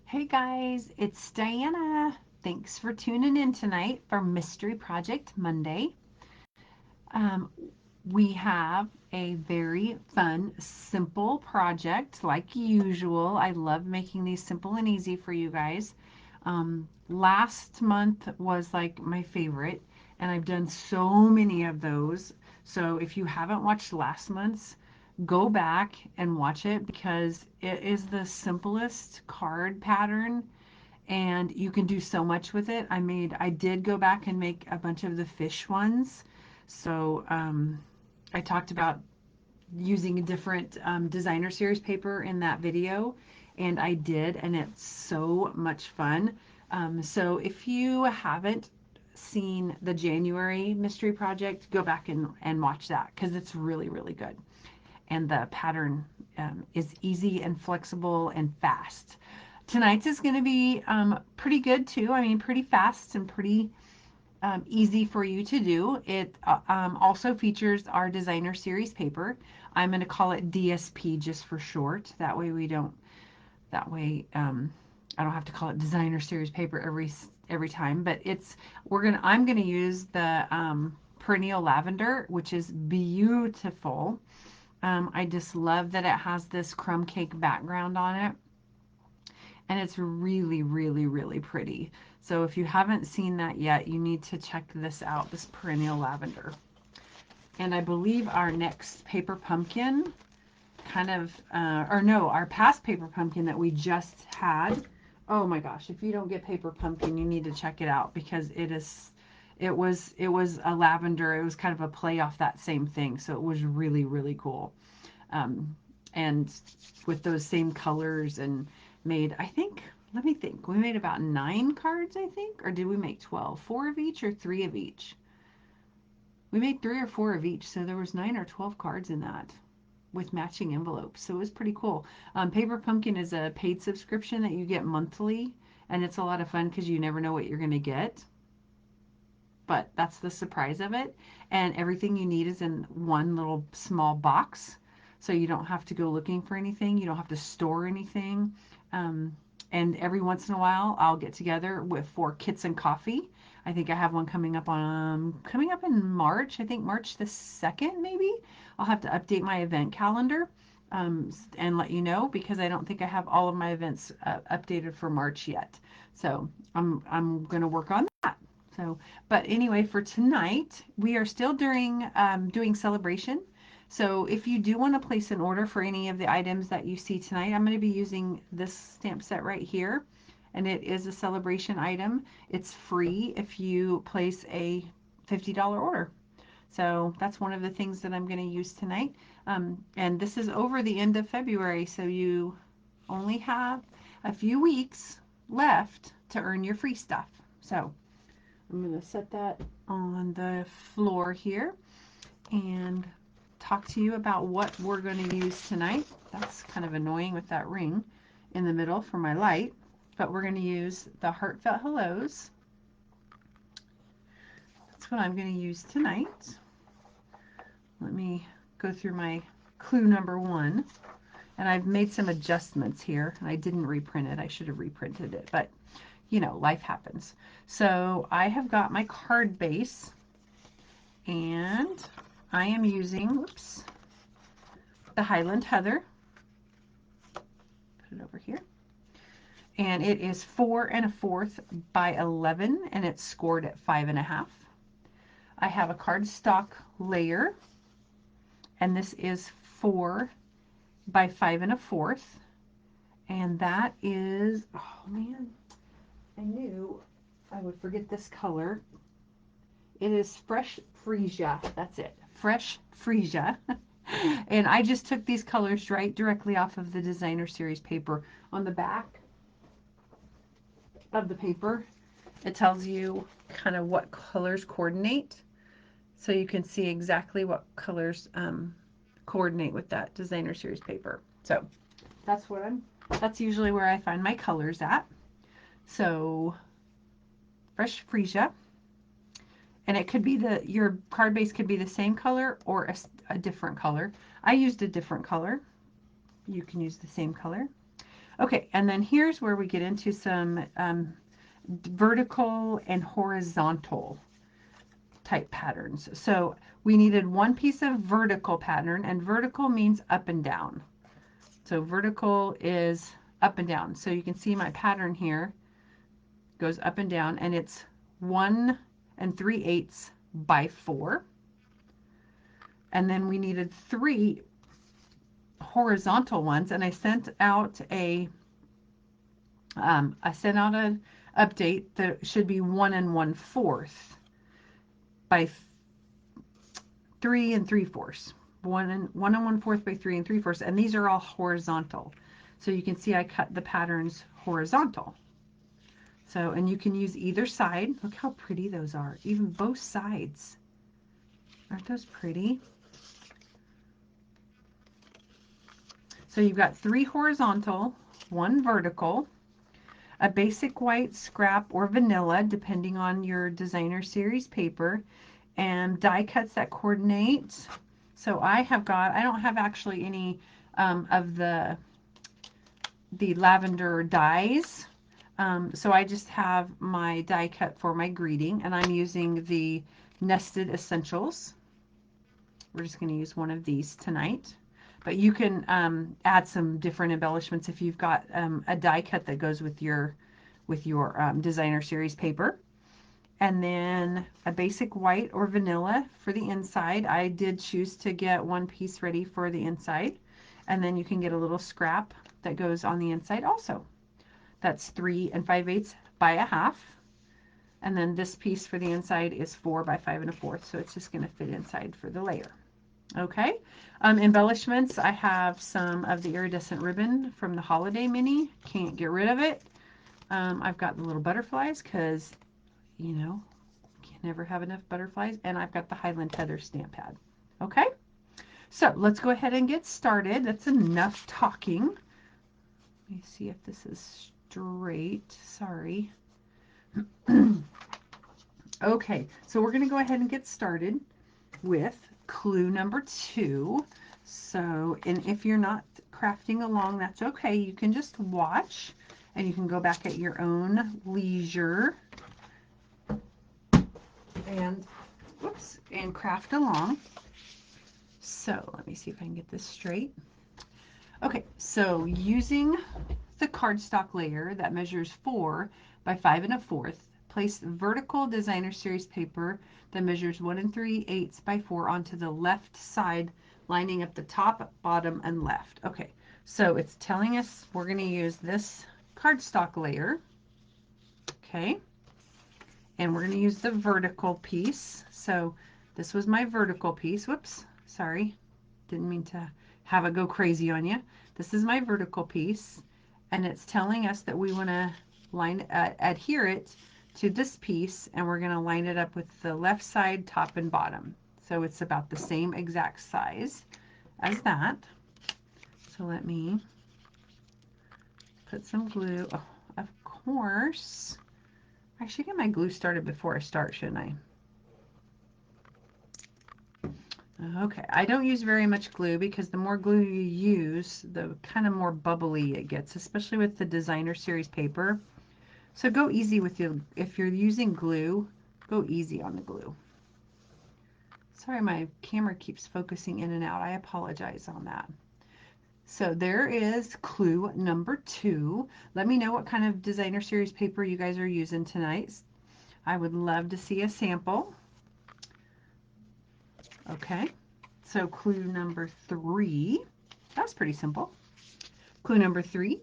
Hey guys, it's Diana. Thanks for tuning in tonight for Mystery Project Monday. Um, we have a very fun, simple project like usual. I love making these simple and easy for you guys. Last month was like my favorite, and I've done so many of those. So if you haven't watched last month's, go back and watch it because it is the simplest card pattern and you can do so much with it. I did go back and make a bunch of the fish ones. So I talked about using a different designer series paper in that video, and I did, and it's so much fun. So if you haven't seen the January mystery project, go back and watch that because it's really, really good. And the pattern is easy and flexible and fast. Tonight's is going to be pretty good too. I mean, pretty fast and pretty easy for you to do. It also features our designer series paper. I'm going to call it DSP just for short. That way we don't. That way I don't have to call it designer series paper every time. But I'm gonna use the perennial lavender, which is beautiful. I just love that it has this crumb cake background on it. And it's really, really, really pretty. So if you haven't seen that yet, you need to check this out, this perennial lavender. And I believe our next paper pumpkin or no, our past paper pumpkin that we just had. Oh my gosh, if you don't get paper pumpkin, you need to check it out because it was a lavender. It was kind of a play off that same thing. So it was really, really cool. Um, and with those same colors and made, I think, let me think, we made about 9 cards, I think, or did we make 12? 4 of each or 3 of each? We made 3 or 4 of each, so there was 9 or 12 cards in that with matching envelopes. So it was pretty cool. Paper Pumpkin is a paid subscription that you get monthly, and it's a lot of fun because you never know what you're going to get. But that's the surprise of it. And everything you need is in one little small box. So you don't have to go looking for anything. You don't have to store anything. Um, and every once in a while, I'll get together for Kits and Coffee. I think I have one coming up in March. I think March the 2nd, maybe. I'll have to update my event calendar and let you know because I don't think I have all of my events updated for March yet. So I'm going to work on that. So, but anyway, for tonight, we are still doing celebration. So if you do want to place an order for any of the items that you see tonight, I'm going to be using this stamp set right here. And it is a celebration item. It's free if you place a $50 order. So that's one of the things that I'm going to use tonight. And this is over the end of February, so you only have a few weeks left to earn your free stuff. So I'm going to set that on the floor here and talk to you about what we're going to use tonight. That's kind of annoying with that ring in the middle for my light, but we're going to use the Heartfelt Hellos. That's what I'm going to use tonight. Let me go through my clue number 1. And I've made some adjustments here. I didn't reprint it. I should have reprinted it, but you know, life happens. So I have got my card base and I am using, whoops, the Highland Heather. Put it over here. And it is 4 1/4 by 11 and it's scored at 5 1/2. I have a cardstock layer and this is 4 by 5 1/4. And that is, oh man, I knew I would forget this color. It is Fresh Freesia. That's it. Fresh Freesia. And I just took these colors directly off of the designer series paper. On the back of the paper, it tells you kind of what colors coordinate. So you can see exactly what colors coordinate with that designer series paper. So that's usually where I find my colors at. So Fresh Freesia. And it could be your card base could be the same color or a different color. I used a different color. You can use the same color. Okay, and then here's where we get into some vertical and horizontal type patterns. So we needed one piece of vertical pattern, and vertical means up and down. So vertical is up and down. So you can see my pattern here goes up and down, and it's 1 3/8 by 4. And then we needed 3 horizontal ones, and I sent out an update that should be 1 1/4 by 3 3/4. 1 1/4 by 3 3/4, and these are all horizontal. So you can see I cut the patterns horizontal. So, and you can use either side. Look how pretty those are, even both sides. Aren't those pretty? So you've got 3 horizontal, 1 vertical, a basic white scrap or vanilla, depending on your designer series paper, and die cuts that coordinate. So I don't have actually any of the lavender dies. So I just have my die cut for my greeting, and I'm using the Nested Essentials. We're just going to use one of these tonight. But you can add some different embellishments if you've got a die cut that goes with your designer series paper. And then a basic white or vanilla for the inside. I did choose to get one piece ready for the inside. And then you can get a little scrap that goes on the inside also. That's 3 5/8 by 1/2. And then this piece for the inside is 4 by 5 1/4. So it's just going to fit inside for the layer. Okay. Embellishments, I have some of the iridescent ribbon from the Holiday Mini. Can't get rid of it. I've got the little butterflies because, you know, can never have enough butterflies. And I've got the Highland Heather stamp pad. Okay. So let's go ahead and get started. That's enough talking. Let me see if this is straight. Sorry. Okay, so we're going to go ahead and get started with clue number 2. So, and if you're not crafting along, that's okay. You can just watch, and you can go back at your own leisure and craft along. So let me see if I can get this straight. Okay, so using the cardstock layer that measures 4 by 5 1/4, place vertical designer series paper that measures 1 3/8 by 4 onto the left side, lining up the top, bottom, and left. Okay, so it's telling us we're going to use this cardstock layer. Okay, and we're going to use the vertical piece. So this was my vertical piece. Whoops, sorry. Didn't mean to have it go crazy on you. This is my vertical piece, and it's telling us that we want to adhere it to this piece, and we're going to line it up with the left side, top and bottom. So it's about the same exact size as that. So let me put some glue. Oh, of course. I should get my glue started before I start, shouldn't I? Okay, I don't use very much glue because the more glue you use, the kind of more bubbly it gets, especially with the designer series paper. So go easy with your, if you're using glue, go easy on the glue. Sorry, my camera keeps focusing in and out. I apologize on that. So there is clue number 2. Let me know what kind of designer series paper you guys are using tonight. I would love to see a sample. Okay. So clue number 3, that's pretty simple. Clue number 3,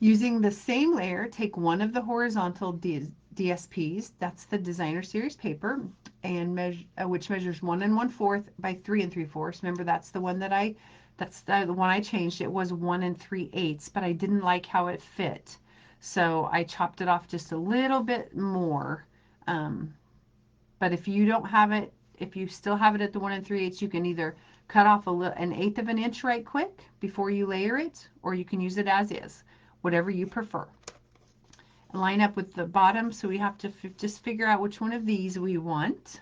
using the same layer, take one of the horizontal DSPs, that's the designer series paper, and which measures 1 1/4 by 3 3/4. Remember, that's the one that that's the one I changed. It was 1 3/8, but I didn't like how it fit. So I chopped it off just a little bit more. But if you don't have it, if you still have it at the 1 3/8, you can either cut off an 1/8 of an inch right quick before you layer it, or you can use it as is, whatever you prefer. Line up with the bottom, so we have to just figure out which one of these we want.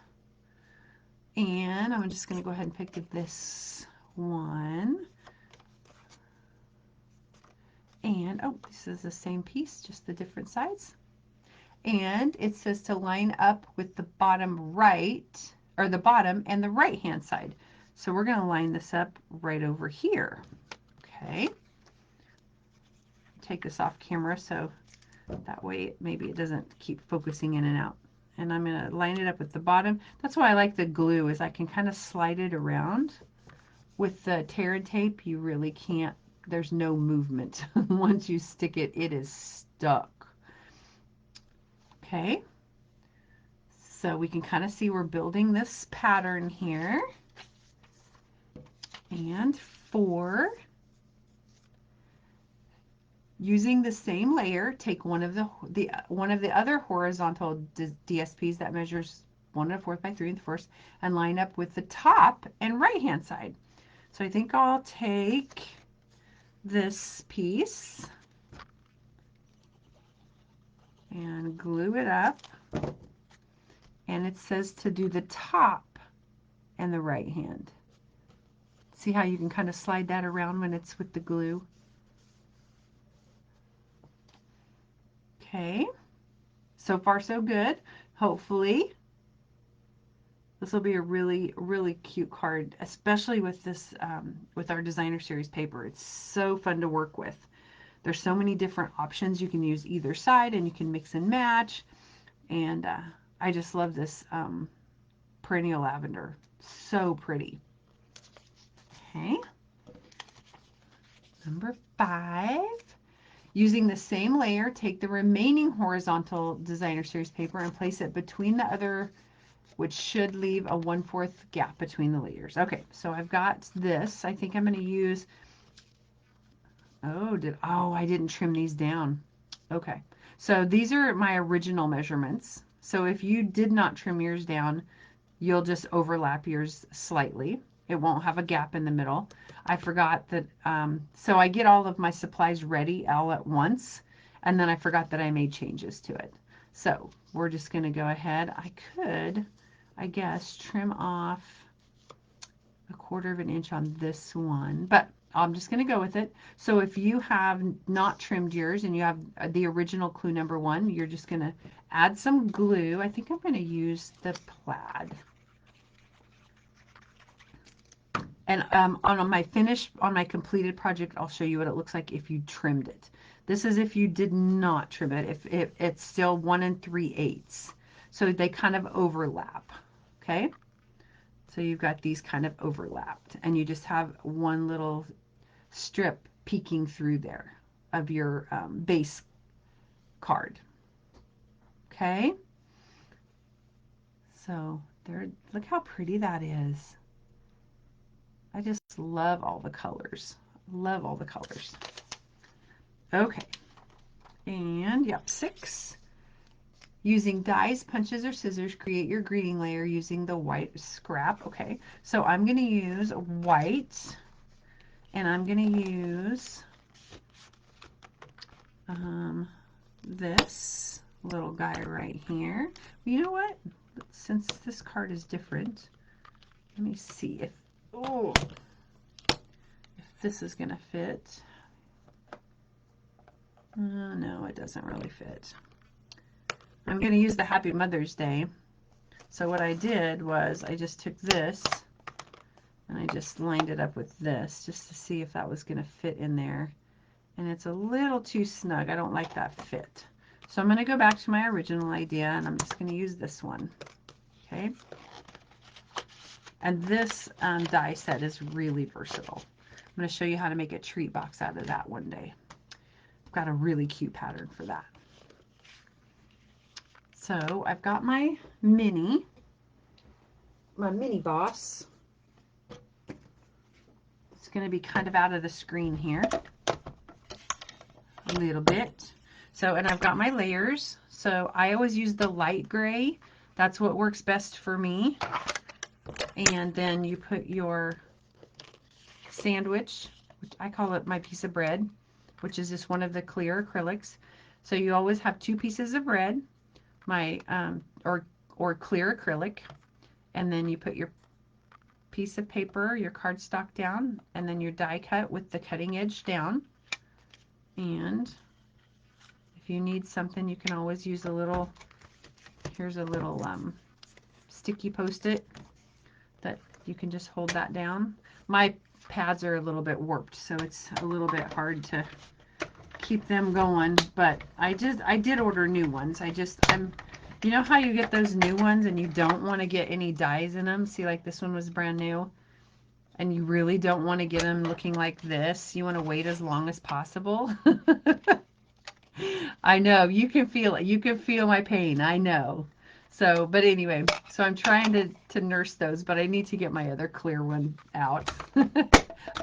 And I'm just going to go ahead and pick this one. And oh, this is the same piece, just the different sides. And it says to line up with the bottom right, or the bottom and the right hand side. So we're going to line this up right over here. Okay. Take this off camera so that way maybe it doesn't keep focusing in and out. And I'm going to line it up with the bottom. That's why I like the glue, is I can kind of slide it around. With the tear and tape, you really can't, there's no movement. Once you stick it, it is stuck. Okay. So we can kind of see we're building this pattern here. And for using the same layer, take one of the other horizontal DSPs that measures 1 1/4 by 3 1/4 and line up with the top and right hand side. So I think I'll take this piece and glue it up. And it says to do the top and the right hand. See how you can kind of slide that around when it's with the glue? Okay, so far so good. Hopefully this will be a really, really cute card, especially with this, with our designer series paper. It's so fun to work with. There's so many different options. You can use either side and you can mix and match. And I just love this perennial lavender. So pretty. Okay. Number 5. Using the same layer, take the remaining horizontal designer series paper and place it between the other, which should leave a 1/4 gap between the layers. Okay, so I've got this. I think I'm going to use, oh, I didn't trim these down. Okay, so these are my original measurements. So if you did not trim yours down, you'll just overlap yours slightly. It won't have a gap in the middle. I forgot that, so I get all of my supplies ready all at once, and then I forgot that I made changes to it. So we're just going to go ahead. I could, I guess, trim off 1/4 of an inch on this one, but I'm just going to go with it. So if you have not trimmed yours and you have the original clue number 1, you're just going to add some glue. I think I'm going to use the plaid. And on my completed project, I'll show you what it looks like if you trimmed it. This is if you did not trim it, if it's still 1 3/8. So they kind of overlap, okay? So you've got these kind of overlapped, and you just have one little strip peeking through there of your base card, okay? So there, look how pretty that is. I just love all the colors. Love all the colors. Okay. And yep, 6. Using dies, punches, or scissors, create your greeting layer using the white scrap. Okay. So I'm going to use white, and I'm going to use this little guy right here. You know what? Since this card is different, let me see if this is going to fit. No, it doesn't really fit. I'm going to use the Happy Mother's Day. So what I did was I just took this and I just lined it up with this just to see if that was going to fit in there. And it's a little too snug. I don't like that fit. So I'm going to go back to my original idea, and I'm just going to use this one. Okay. And this die set is really versatile. I'm going to show you how to make a treat box out of that one day. I've got a really cute pattern for that. So I've got my mini boss. It's going to be kind of out of the screen here a little bit. So, and I've got my layers. So I always use the light gray. That's what works best for me. And then you put your sandwich, which I call it my piece of bread, which is just one of the clear acrylics. So you always have 2 pieces of bread, my or clear acrylic, and then you put your piece of paper, your cardstock down, and then your die cut with the cutting edge down. And if you need something, you can always use a little, here's a little sticky post-it that you can just hold that down. My pads are a little bit warped, so it's a little bit hard to keep them going, but I did order new ones. You know how you get those new ones and you don't want to get any dyes in them? See, like this one was brand new, and you really don't want to get them looking like this. You want to wait as long as possible. I know, you can feel it. You can feel my pain. I know. So, but anyway, so I'm trying to nurse those, but I need to get my other clear one out.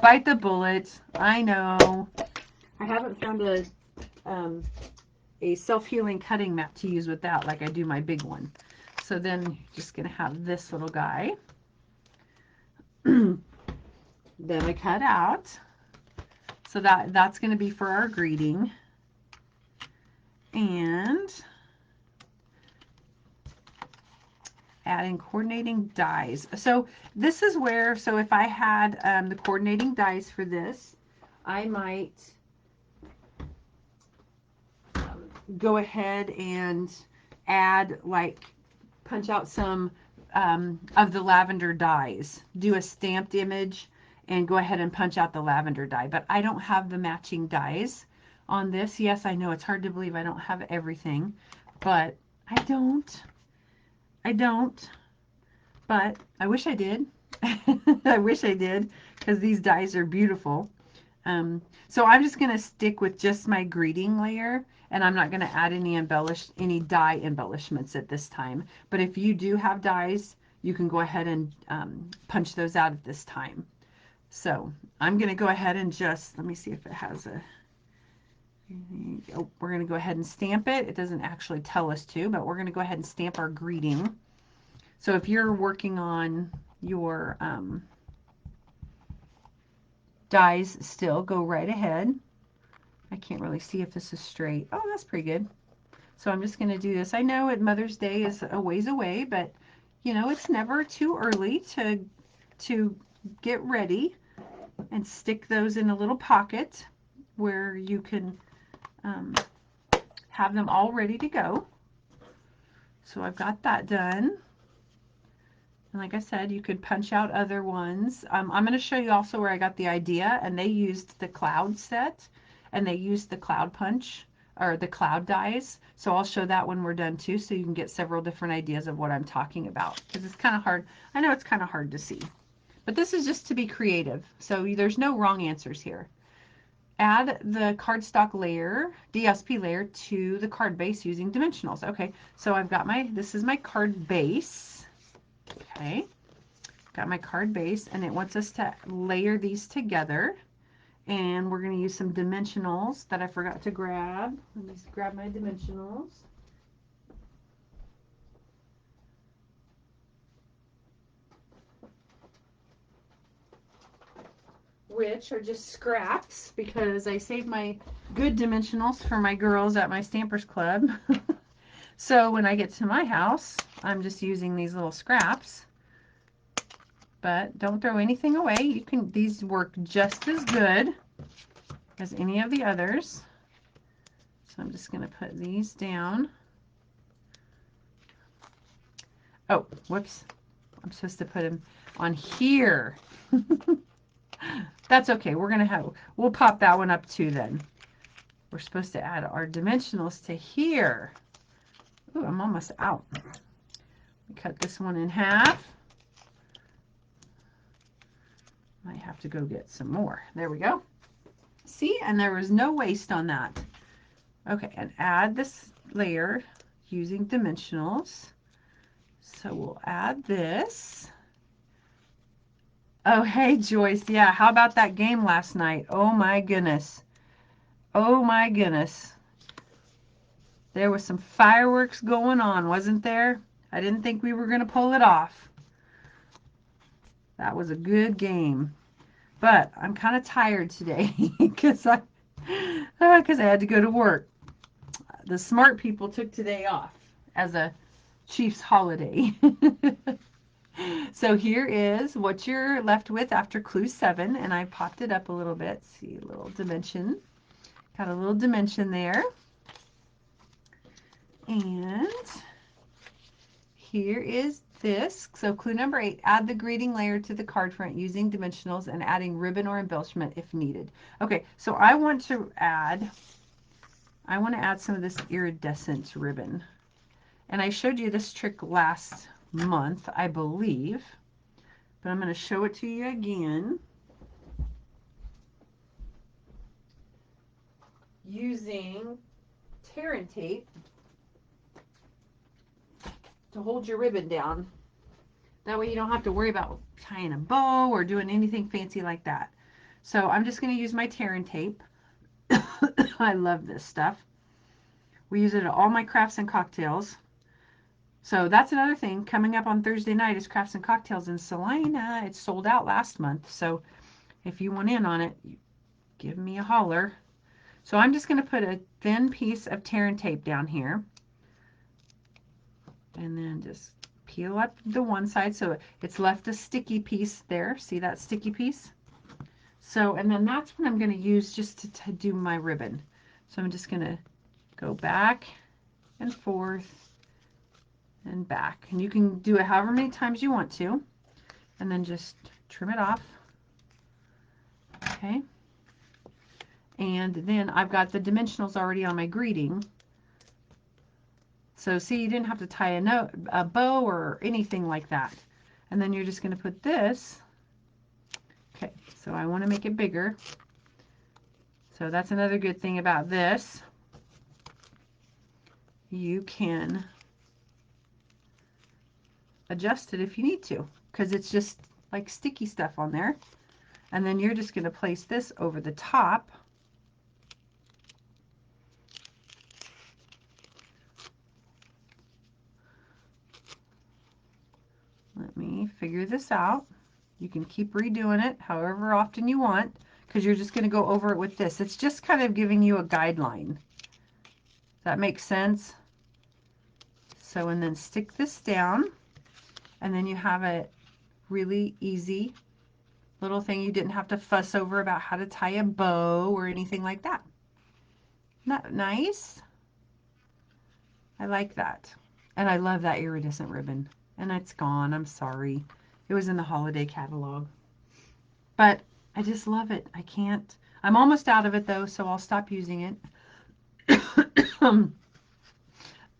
Bite the bullet. I know. I haven't found a self-healing cutting mat to use with that like I do my big one. So then you're just going to have this little guy. Then I cut out. So that's going to be for our greeting. And adding coordinating dies. So this is where, so if I had the coordinating dies for this, I might go ahead and add, like, punch out some of the lavender dies, do a stamped image and go ahead and punch out the lavender die. But I don't have the matching dies on this. Yes, I know it's hard to believe I don't have everything, but I don't, but I wish I did. I wish I did, because these dies are beautiful. So I'm just going to stick with just my greeting layer, and I'm not going to add any die embellishments at this time. But if you do have dies, you can go ahead and punch those out at this time. So I'm going to go ahead and just, let me see if it has a, oh, we're going to go ahead and stamp it. It doesn't actually tell us to, but we're going to go ahead and stamp our greeting. So if you're working on your dies still, go right ahead. I can't really see if this is straight. Oh, that's pretty good. So I'm just going to do this. I know Mother's Day is a ways away, but you know, it's never too early to get ready and stick those in a little pocket where you can have them all ready to go. So I've got that done. And like I said, you could punch out other ones. I'm going to show you also where I got the idea, and they used the cloud set, and they used the cloud punch, or the cloud dies. So I'll show that when we're done too, so you can get several different ideas of what I'm talking about, because it's kind of hard. I know it's kind of hard to see, but this is just to be creative. So there's no wrong answers here. Add the cardstock layer, DSP layer, to the card base using dimensionals. Okay, so I've got this is my card base. Okay, got my card base, and it wants us to layer these together, and we're going to use some dimensionals that I forgot to grab. Let me grab my dimensionals. Which are just scraps, because I saved my good dimensionals for my girls at my Stampers Club. So when I get to my house, I'm just using these little scraps. But don't throw anything away. These work just as good as any of the others. So I'm just going to put these down. Oh, whoops. I'm supposed to put them on here. That's okay. We'll pop that one up too then. We're supposed to add our dimensionals to here. Ooh, I'm almost out. Cut this one in half. Might have to go get some more. There we go. See, and there was no waste on that. Okay, and add this layer using dimensionals. So we'll add this. Oh, hey, Joyce. Yeah, how about that game last night? Oh, my goodness. Oh, my goodness. There was some fireworks going on, wasn't there? I didn't think we were going to pull it off. That was a good game. But I'm kind of tired today because I had to go to work. The smart people took today off as a Chiefs holiday. So here is what you're left with after clue 7, and I popped it up a little bit. See, a little dimension. Got a little dimension there. And here is this. So clue number 8, add the greeting layer to the card front using dimensionals and adding ribbon or embellishment if needed. Okay, so I want to add some of this iridescent ribbon. And I showed you this trick last month, I believe, but I'm going to show it to you again using tear and tape to hold your ribbon down. That way you don't have to worry about tying a bow or doing anything fancy like that. So I'm just going to use my tear and tape. I love this stuff. We use it at all my crafts and cocktails. So that's another thing. Coming up on Thursday night is Crafts and Cocktails in Salina. It sold out last month. So if you want in on it, give me a holler. So I'm just going to put a thin piece of tear and tape down here. And then just peel up the one side so it's left a sticky piece there. See that sticky piece? So, and then that's what I'm going to use just to do my ribbon. So I'm just going to go back and forth and back. And you can do it however many times you want to. And then just trim it off. Okay. And then I've got the dimensionals already on my greeting. So see, you didn't have to tie a bow or anything like that. And then you're just going to put this. Okay, so I want to make it bigger. So that's another good thing about this. You can adjust it if you need to, because it's just like sticky stuff on there. And then you're just going to place this over the top. Let me figure this out. You can keep redoing it however often you want, because you're just going to go over it with this. It's just kind of giving you a guideline. Does that make sense? So, and then stick this down, and then you have a really easy little thing. You didn't have to fuss over about how to tie a bow or anything like that. Isn't that nice? I like that. And I love that iridescent ribbon. And it's gone. I'm sorry. It was in the holiday catalog. But I just love it. I can't. I'm almost out of it though, so I'll stop using it.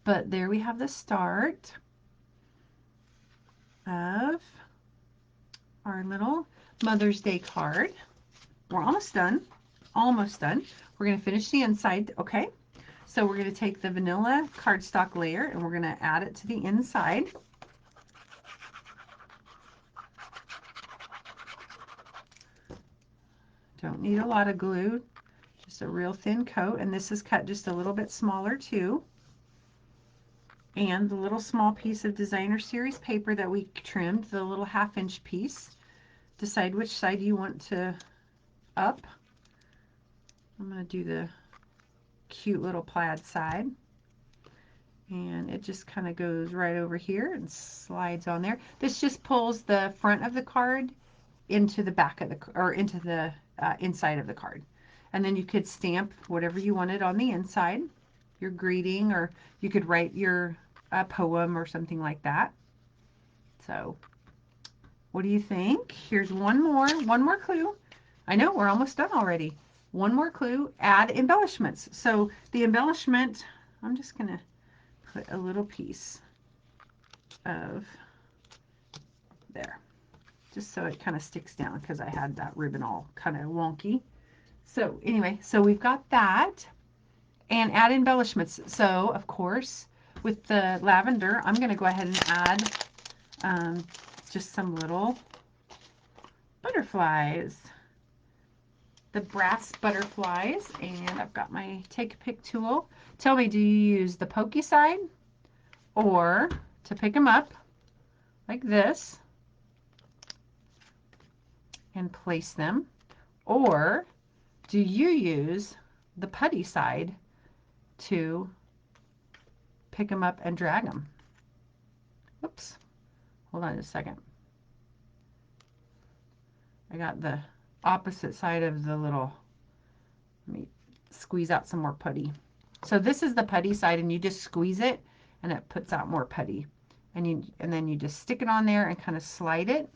But there we have the start of our little Mother's Day card. We're almost done. Almost done. We're going to finish the inside. Okay. So we're going to take the vanilla cardstock layer and we're going to add it to the inside. Don't need a lot of glue, just a real thin coat. And this is cut just a little bit smaller too. And the little small piece of designer series paper that we trimmed, the little 1/2 inch piece. Decide which side you want to up. I'm going to do the cute little plaid side. And it just kind of goes right over here and slides on there. This just pulls the front of the card into the back of the, or into the inside of the card. And then you could stamp whatever you wanted on the inside, your greeting, or you could write your poem or something like that. So what do you think? Here's one more clue. I know we're almost done already. One more clue, add embellishments. So the embellishment, I'm just going to put a little piece of there, just so it kind of sticks down because I had that ribbon all kind of wonky. So anyway, so we've got that, and add embellishments. So of course, with the lavender, I'm going to go ahead and add just some little butterflies, the brass butterflies, and I've got my take a pick tool. Tell me, do you use the pokey side or to pick them up like this and place them, or do you use the putty side to pick them up and drag them? Oops, hold on a second. I got the opposite side of the little, let me squeeze out some more putty. So this is the putty side, and you just squeeze it and it puts out more putty. And then you just stick it on there and kind of slide it.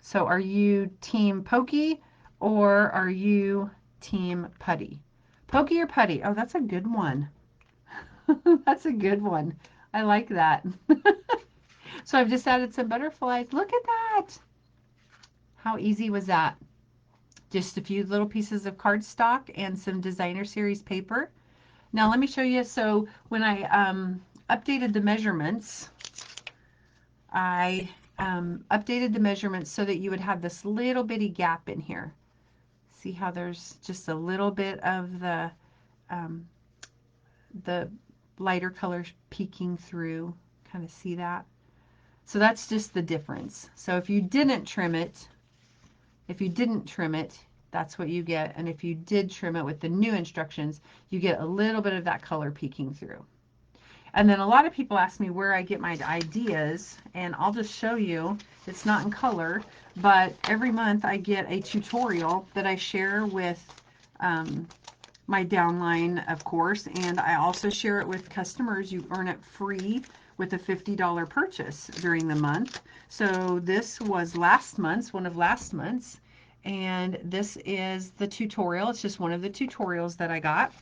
So are you team pokey or are you team putty? Pokey or putty? Oh, that's a good one. That's a good one. I like that. So I've just added some butterflies. Look at that. How easy was that? Just a few little pieces of cardstock and some designer series paper. Now let me show you. So when I updated the measurements, I updated the measurements so that you would have this little bitty gap in here. See how there's just a little bit of um, the lighter colors peeking through. Kind of see that? So that's just the difference. So if you didn't trim it, that's what you get. And if you did trim it with the new instructions, you get a little bit of that color peeking through. And then a lot of people ask me where I get my ideas, and I'll just show you. It's not in color, but every month I get a tutorial that I share with my downline, of course, and I also share it with customers. You earn it free with a $50 purchase during the month. So this was last month's, one of last month's, and this is the tutorial. It's just one of the tutorials that I got,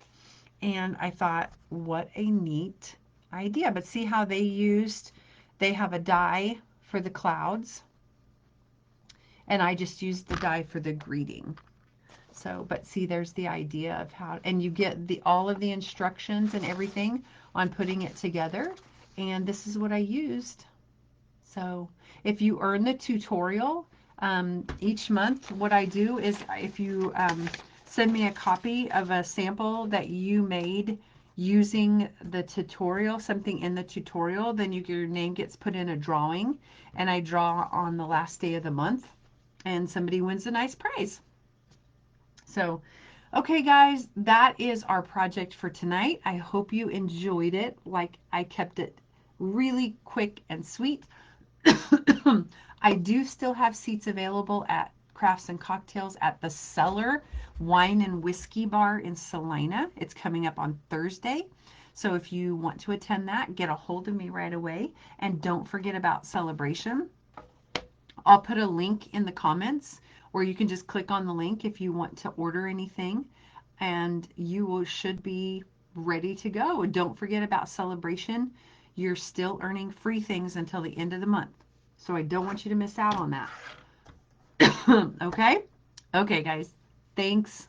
and I thought, what a neat idea. But see how they have a die for the clouds, and I just used the die for the greeting. So, but see, there's the idea of how, and you get all of the instructions and everything on putting it together. And this is what I used. So if you earn the tutorial, each month, what I do is if you send me a copy of a sample that you made using the tutorial, something in the tutorial, then your name gets put in a drawing, and I draw on the last day of the month, and somebody wins a nice prize. So, okay, guys, that is our project for tonight. I hope you enjoyed it. Like, I kept it really quick and sweet. I do still have seats available at Crafts and Cocktails at the Cellar Wine and Whiskey Bar in Salina. It's coming up on Thursday. So if you want to attend that, get a hold of me right away. And don't forget about Celebration. I'll put a link in the comments, or you can just click on the link if you want to order anything, and should be ready to go. Don't forget about Celebration. You're still earning free things until the end of the month. So I don't want you to miss out on that. Okay? Okay, guys. Thanks.